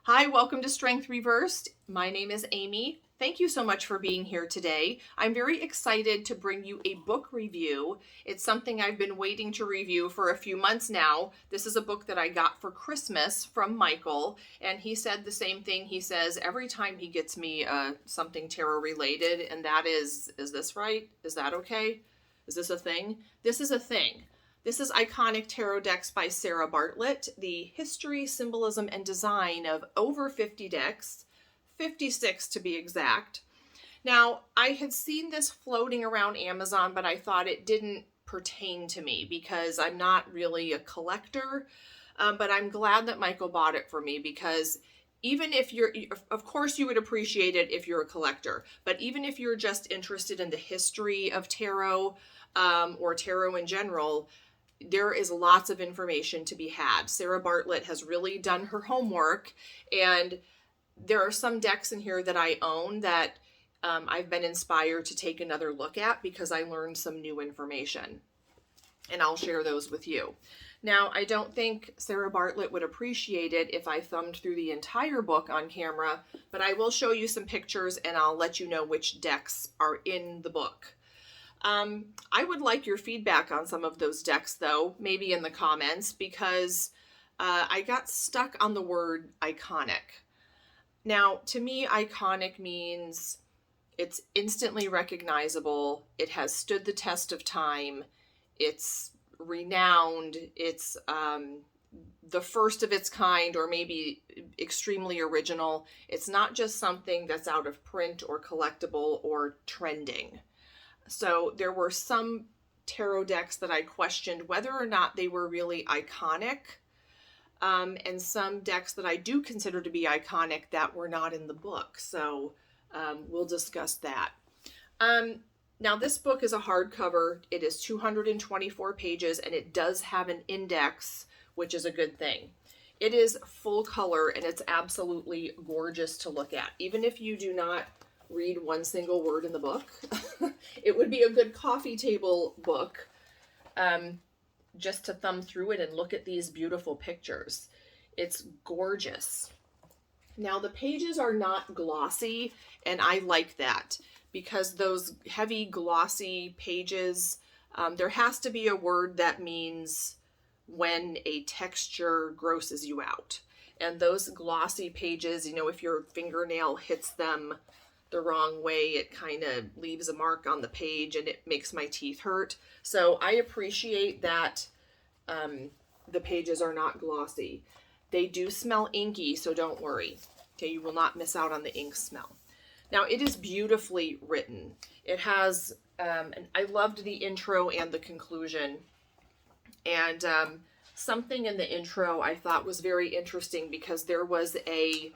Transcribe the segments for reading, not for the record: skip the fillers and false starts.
Hi, welcome to Strength Reversed. My name is Amy. Thank you so much for being here today. I'm very excited to bring you a book review. It's something I've been waiting to review for a few months now. This is a book that I got for Christmas from Michael, and he said the same thing he says every time he gets me something tarot related, and that is this right? Is that okay? Is this a thing? This is a thing. This is Iconic Tarot Decks by Sarah Bartlett, the history, symbolism, and design of over 50 decks, 56 to be exact. Now, I had seen this floating around Amazon, but I thought it didn't pertain to me because I'm not really a collector. But I'm glad that Michael bought it for me because even if you're, of course, you would appreciate it if you're a collector, but even if you're just interested in the history of tarot or tarot in general, there is lots of information to be had. Sarah Bartlett has really done her homework, and there are some decks in here that I own that I've been inspired to take another look at because I learned some new information, and I'll share those with you. Now, I don't think Sarah Bartlett would appreciate it if I thumbed through the entire book on camera, but I will show you some pictures and I'll let you know which decks are in the book. I would like your feedback on some of those decks, though, maybe in the comments, because I got stuck on the word iconic. Now, to me, iconic means it's instantly recognizable, it has stood the test of time, it's renowned, it's the first of its kind, or maybe extremely original. It's not just something that's out of print or collectible or trending. So there were some tarot decks that I questioned whether or not they were really iconic, and some decks that I do consider to be iconic that were not in the book. So we'll discuss that. Now, this book is a hardcover. It is 224 pages, and it does have an index, which is a good thing. It is full color, and it's absolutely gorgeous to look at. Even if you do not read one single word in the book, it would be a good coffee table book, just to thumb through it and look at these beautiful pictures. It's gorgeous. Now, the pages are not glossy, and I like that because those heavy glossy pages, there has to be a word that means when a texture grosses you out. And those glossy pages, if your fingernail hits them the wrong way, it kind of leaves a mark on the page and it makes my teeth hurt. So I appreciate that the pages are not glossy. They do smell inky, so don't worry. Okay, you will not miss out on the ink smell. Now, it is beautifully written. It has, and I loved the intro and the conclusion. And something in the intro I thought was very interesting because there was a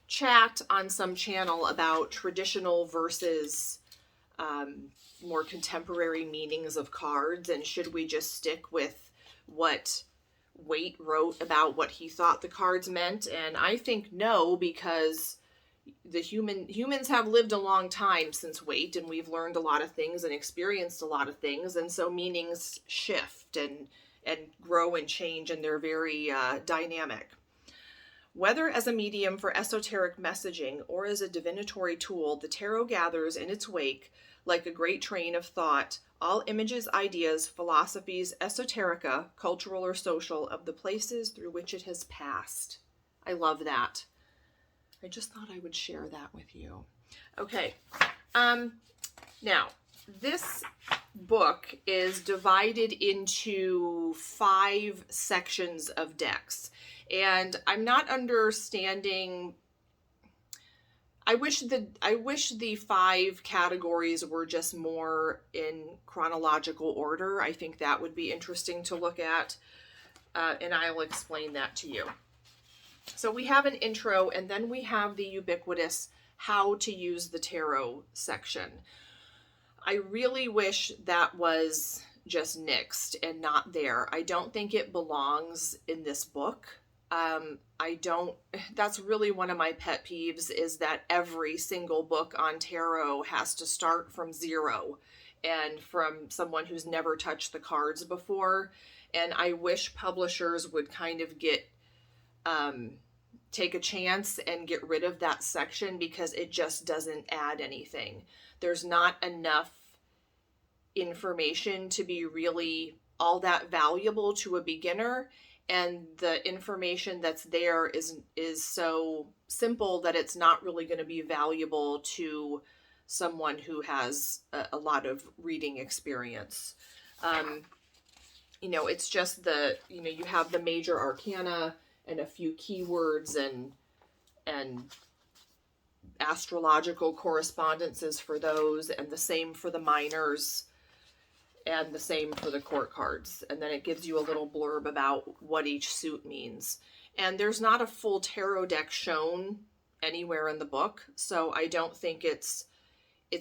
chat on some channel about traditional versus more contemporary meanings of cards, and should we just stick with what Waite wrote about what he thought the cards meant. And I think no, because the humans have lived a long time since Waite, and we've learned a lot of things and experienced a lot of things, and so meanings shift and grow and change, and they're very dynamic. Whether as a medium for esoteric messaging or as a divinatory tool, the tarot gathers in its wake, like a great train of thought, all images, ideas, philosophies, esoterica, cultural or social, of the places through which it has passed. I love that. I just thought I would share that with you. Okay. Now, this book is divided into 5 sections of decks. And I'm not understanding. I wish the 5 categories were just more in chronological order. I think that would be interesting to look at, and I'll explain that to you. So we have an intro, and then we have the ubiquitous how to use the tarot section. I really wish that was just nixed and not there. I don't think it belongs in this book. That's really one of my pet peeves, is that every single book on tarot has to start from zero and from someone who's never touched the cards before. And I wish publishers would kind of get take a chance and get rid of that section because it just doesn't add anything. There's not enough information to be really all that valuable to a beginner, and the information that's there is so simple that it's not really going to be valuable to someone who has a lot of reading experience. It's just you have the major arcana and a few keywords and astrological correspondences for those, and the same for the minors, and the same for the court cards. And then it gives you a little blurb about what each suit means. And there's not a full tarot deck shown anywhere in the book, so I don't think it's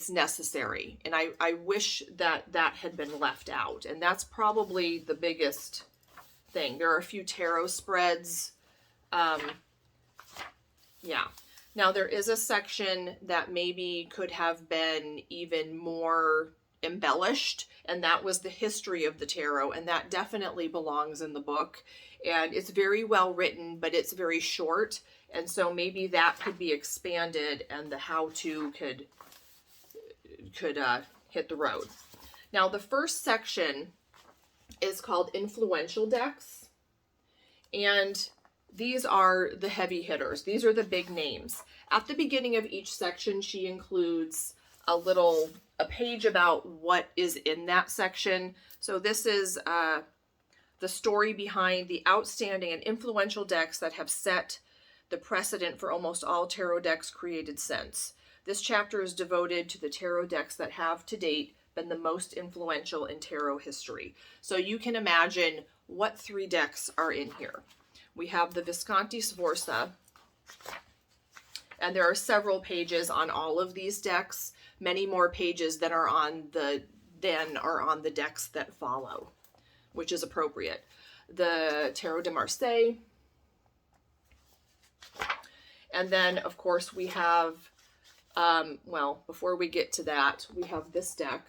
necessary. And I wish that had been left out. And that's probably the biggest thing. There are a few tarot spreads. Yeah. Now there is a section that maybe could have been even more embellished, and that was the history of the tarot, and that definitely belongs in the book. And it's very well written, but it's very short, and so maybe that could be expanded and the how-to could hit the road. Now the first section is called Influential Decks, and these are the heavy hitters. These are the big names. At the beginning of each section, she includes a page about what is in that section. So this is the story behind the outstanding and influential decks that have set the precedent for almost all tarot decks created since. This chapter is devoted to the tarot decks that have to date been the most influential in tarot history. So you can imagine what 3 decks are in here. We have the Visconti Sforza, and there are several pages on all of these decks, many more pages than are on the decks that follow, which is appropriate. The Tarot de Marseille, and then of course we have, before we get to that, we have this deck.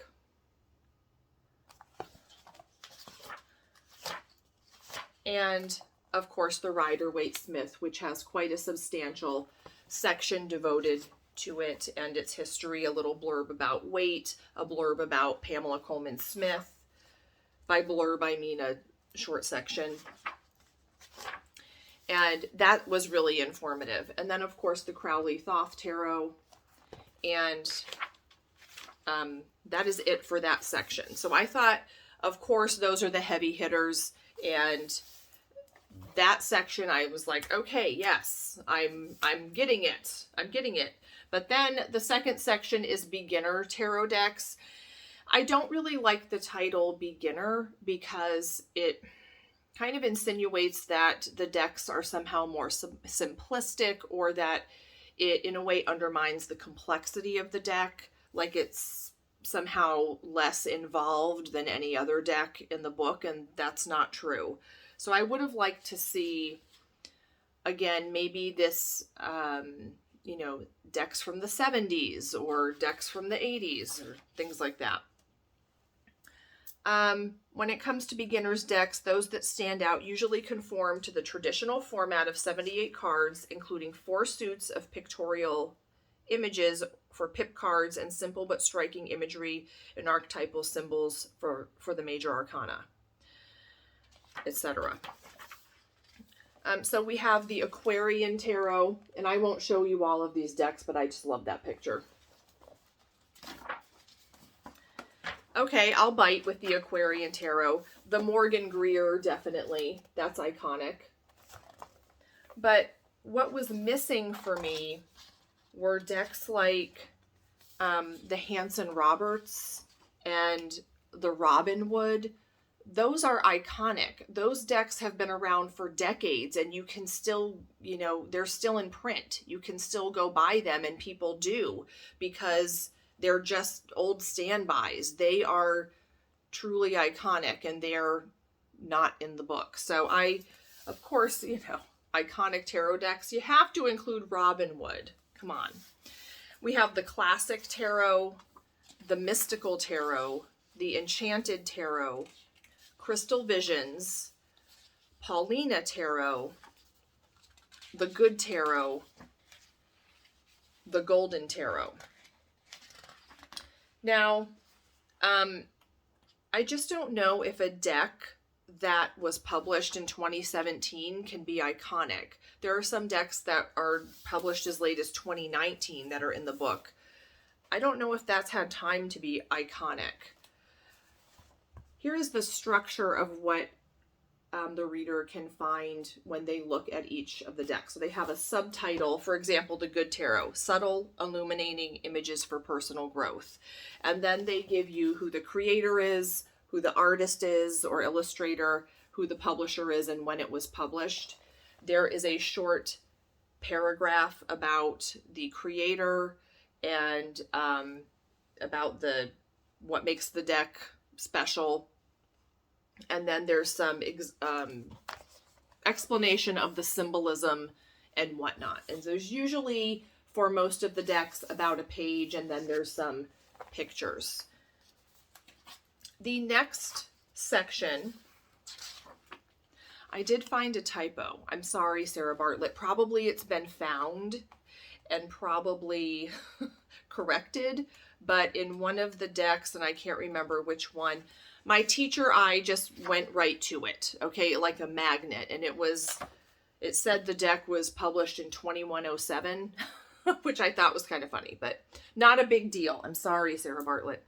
And of course the Rider-Waite-Smith, which has quite a substantial section devoted to it and its history, a little blurb about Waite, a blurb about Pamela Coleman Smith. By blurb, I mean a short section. And that was really informative. And then, of course, the Crowley Thoth Tarot. And that is it for that section. So I thought, of course, those are the heavy hitters. And that section, I was like, okay, yes, I'm getting it. I'm getting it. But then the second section is beginner tarot decks. I don't really like the title beginner because it kind of insinuates that the decks are somehow more simplistic, or that it in a way undermines the complexity of the deck, like it's somehow less involved than any other deck in the book, and that's not true. So I would have liked to see, again, maybe this, decks from the 70s or decks from the 80s or things like that. When it comes to beginners decks, those that stand out usually conform to the traditional format of 78 cards, including 4 suits of pictorial images for pip cards and simple but striking imagery and archetypal symbols for the major arcana, etc. So we have the Aquarian Tarot, and I won't show you all of these decks, but I just love that picture. Okay, I'll bite with the Aquarian Tarot. The Morgan Greer, definitely. That's iconic. But what was missing for me were decks like the Hanson Roberts and the Robin Wood. Those are iconic. Those decks have been around for decades, and you can still, they're still in print. You can still go buy them, and people do, because they're just old standbys. They are truly iconic, and they're not in the book. So of course, iconic tarot decks, you have to include Robin Wood. Come on. We have the Classic Tarot, the Mystical Tarot, the Enchanted Tarot, Crystal Visions, Paulina Tarot, the good tarot, the golden tarot. Now, I just don't know if a deck that was published in 2017 can be iconic. There are some decks that are published as late as 2019 that are in the book. I don't know if that's had time to be iconic. Here is the structure of what the reader can find when they look at each of the decks. So they have a subtitle, for example, the Good Tarot, Subtle Illuminating Images for Personal Growth. And then they give you who the creator is, who the artist is or illustrator, who the publisher is, and when it was published. There is a short paragraph about the creator and about what makes the deck special. And then there's some explanation of the symbolism and whatnot. And there's usually, for most of the decks, about a page, and then there's some pictures. The next section, I did find a typo. I'm sorry, Sarah Bartlett. Probably it's been found and probably corrected, but in one of the decks, and I can't remember which one, my teacher eye just went right to it, okay, like a magnet, and it said the deck was published in 2107, which I thought was kind of funny, but not a big deal. I'm sorry, Sarah Bartlett.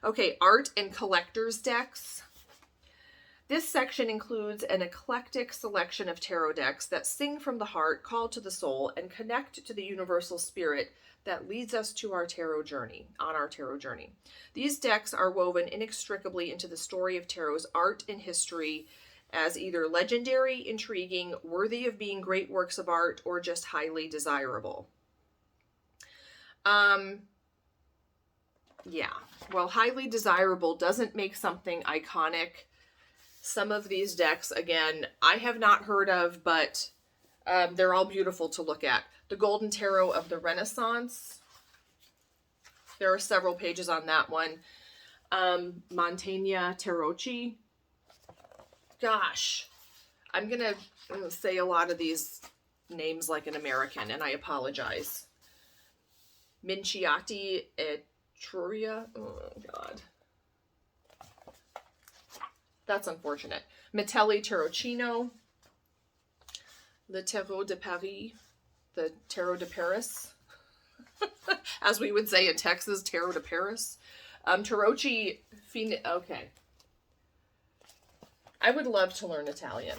Okay, art and collector's decks. This section includes an eclectic selection of tarot decks that sing from the heart, call to the soul, and connect to the universal spirit that leads us to our tarot journey, on our tarot journey. These decks are woven inextricably into the story of tarot's art and history as either legendary, intriguing, worthy of being great works of art, or just highly desirable. Yeah, well, highly desirable doesn't make something iconic. Some of these decks, again, I have not heard of, but they're all beautiful to look at. The Golden Tarot of the Renaissance. There are several pages on that one. Montaigne Tarocchi. Gosh, I'm going to say a lot of these names like an American, and I apologize. Minciati Etruria. Oh, God. That's unfortunate. Metelli Tarocchino. Le Tarot de Paris. The Tarot de Paris. As we would say in Texas, Tarot de Paris. Tarocchi. Okay. I would love to learn Italian.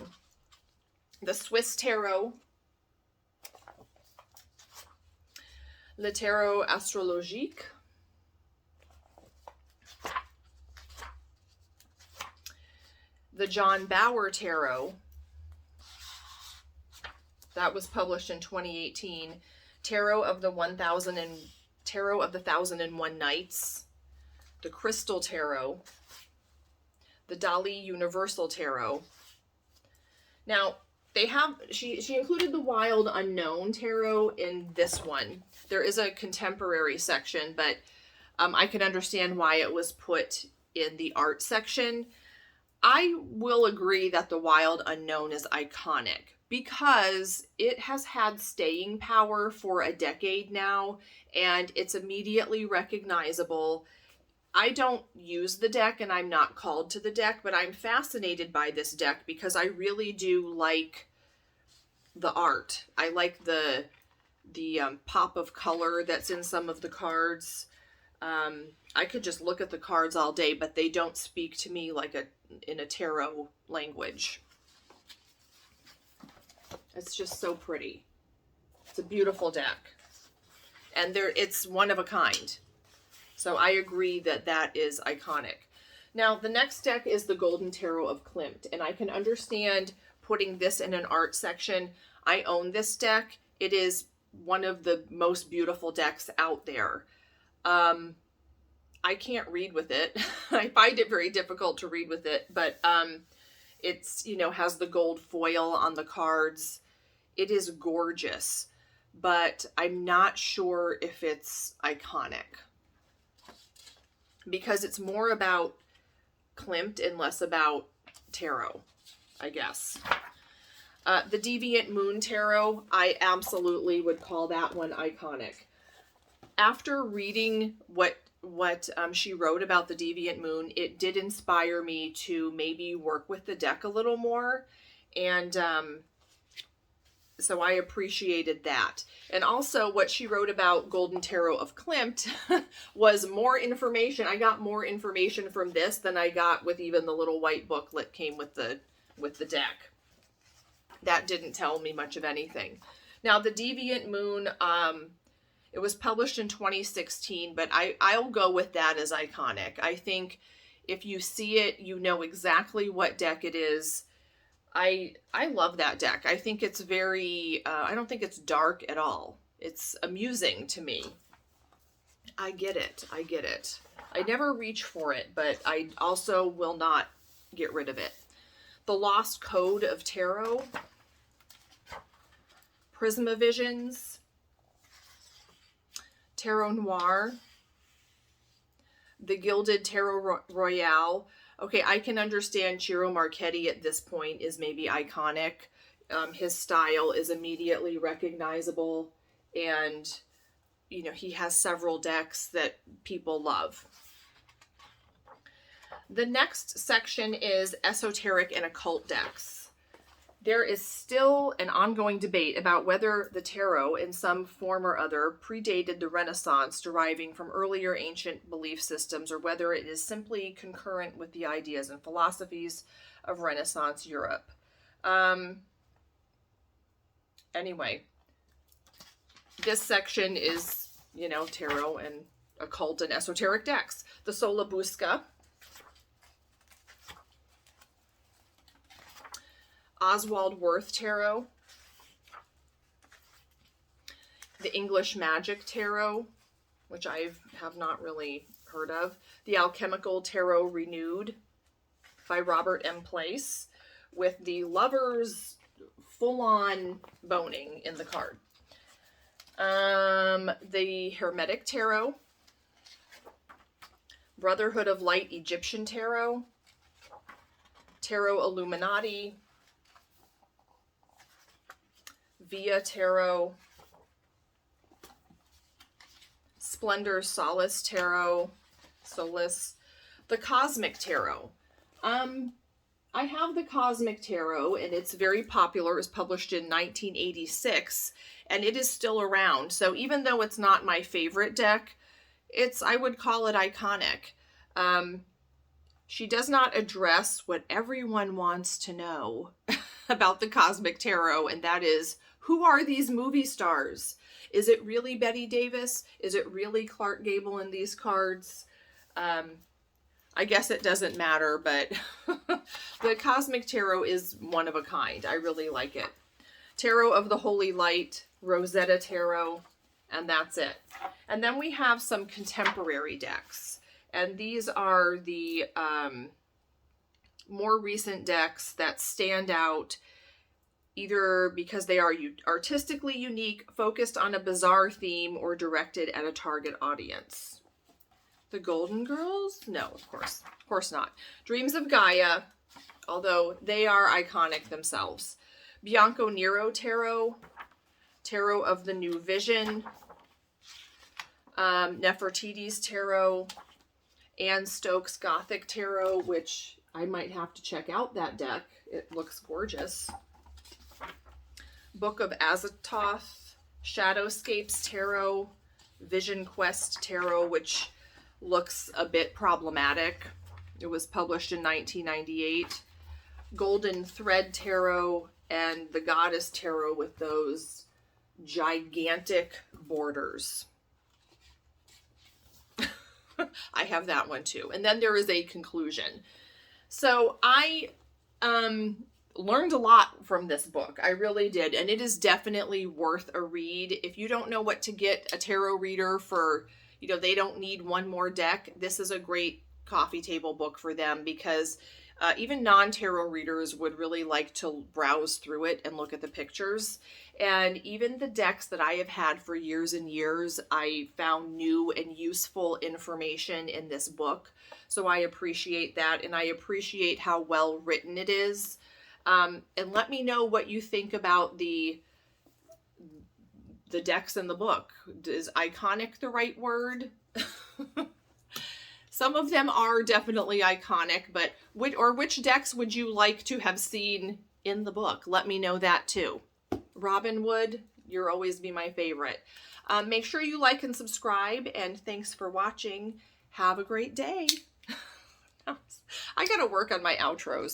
The Swiss Tarot. Le Tarot Astrologique. The John Bauer Tarot. That was published in 2018. Tarot of the 1001 Nights. The Crystal Tarot. The Dali Universal Tarot. Now, she included the Wild Unknown Tarot in this one. There is a contemporary section, but I can understand why it was put in the art section. I will agree that the Wild Unknown is iconic because it has had staying power for a decade now, and it's immediately recognizable. I don't use the deck, and I'm not called to the deck, but I'm fascinated by this deck because I really do like the art. I like the pop of color that's in some of the cards. I could just look at the cards all day, but they don't speak to me like in a tarot language. It's just so pretty. It's a beautiful deck. And it's one of a kind. So I agree that that is iconic. Now, the next deck is the Golden Tarot of Klimt, and I can understand putting this in an art section. I own this deck. It is one of the most beautiful decks out there. I can't read with it. I find it very difficult to read with it, but it's, has the gold foil on the cards. It is gorgeous, but I'm not sure if it's iconic because it's more about Klimt and less about tarot, I guess. The Deviant Moon Tarot, I absolutely would call that one iconic. After reading what she wrote about the Deviant Moon, it did inspire me to maybe work with the deck a little more. And so I appreciated that. And also what she wrote about Golden Tarot of Klimt was more information. I got more information from this than I got with even the little white booklet came with the deck. That didn't tell me much of anything. Now the Deviant Moon, it was published in 2016, but I'll go with that as iconic. I think if you see it, you know exactly what deck it is. I love that deck. I think it's very, I don't think it's dark at all. It's amusing to me. I get it. I get it. I never reach for it, but I also will not get rid of it. The Lost Code of Tarot. Prismavisions. Tarot Noir. The Gilded Tarot Royale. Okay, I can understand Ciro Marchetti at this point is maybe iconic. His style is immediately recognizable, and you know, he has several decks that people love. The next section is esoteric and occult decks. There is still an ongoing debate about whether the tarot, in some form or other, predated the Renaissance, deriving from earlier ancient belief systems, or whether it is simply concurrent with the ideas and philosophies of Renaissance Europe. Anyway, this section is, you know, tarot and occult and esoteric decks. The Solabusca. Oswald Worth Tarot, the English Magic Tarot, which I have not really heard of, the Alchemical Tarot Renewed by Robert M. Place, with the lovers full-on boning in the card. The Hermetic Tarot, Brotherhood of Light Egyptian Tarot, Tarot Illuminati, Via Tarot, Splendor Solace Tarot, the Cosmic Tarot. I have the Cosmic Tarot, and it's very popular. It was published in 1986, and it is still around. So even though it's not my favorite deck, I would call it iconic. She does not address what everyone wants to know about the Cosmic Tarot, and that is, who are these movie stars? Is it really Bette Davis? Is it really Clark Gable in these cards? I guess it doesn't matter, but the Cosmic Tarot is one of a kind. I really like it. Tarot of the Holy Light, Rosetta Tarot, and that's it. And then we have some contemporary decks. And these are the more recent decks that stand out either because they are artistically unique, focused on a bizarre theme, or directed at a target audience. The Golden Girls? No, of course not. Dreams of Gaia, although they are iconic themselves. Bianco Nero Tarot, Tarot of the New Vision, Nefertiti's Tarot, Anne Stokes Gothic Tarot, which I might have to check out that deck. It looks gorgeous. Book of Azathoth, Shadowscapes Tarot, Vision Quest Tarot, which looks a bit problematic. It was published in 1998. Golden Thread Tarot, and the Goddess Tarot with those gigantic borders. I have that one too. And then there is a conclusion. So I learned a lot from this book. I really did. And it is definitely worth a read. If you don't know what to get a tarot reader for, you know, they don't need one more deck, this is a great coffee table book for them, because even non-tarot readers would really like to browse through it and look at the pictures. And even the decks that I have had for years and years, I found new and useful information in this book. So I appreciate that, and I appreciate how well written it is. And let me know what you think about the decks in the book. Is iconic the right word? Some of them are definitely iconic, but which decks would you like to have seen in the book? Let me know that too. Robin Wood, you'll always be my favorite. Make sure you like and subscribe, and thanks for watching. Have a great day. I gotta work on my outros.